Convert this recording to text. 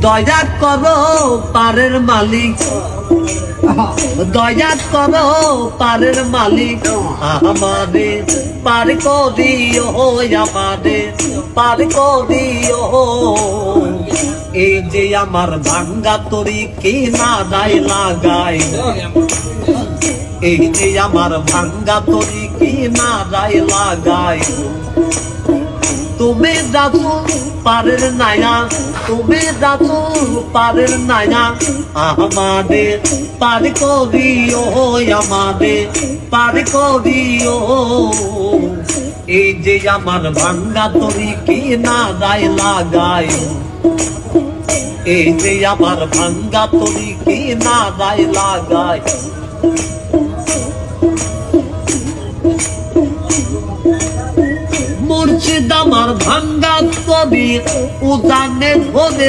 দয়া করো পারের মালিক, দয়া করো পারের মালিক, আমাদের পার করিও, আমাদের পার করিও। এই যে আমার ভাঙ্গা তরি কি না দায় লাগাই, এই যে আমার ভাঙ্গা তরি কি না দায় লাগাই। তুমি যাচো পারের নায়া, তুমি যাচো পারের নায়া, আমাদের পার করিও, আমাদের পার করিও। এই যে আমার ভাঙ্গা তরি কি না দায় লাগাই, এই যে আমার ভাঙ্গা তরি কি না দায় লাগাই। মুর্শিদ আমার ভাঙ্গা তরি উদানে ধরে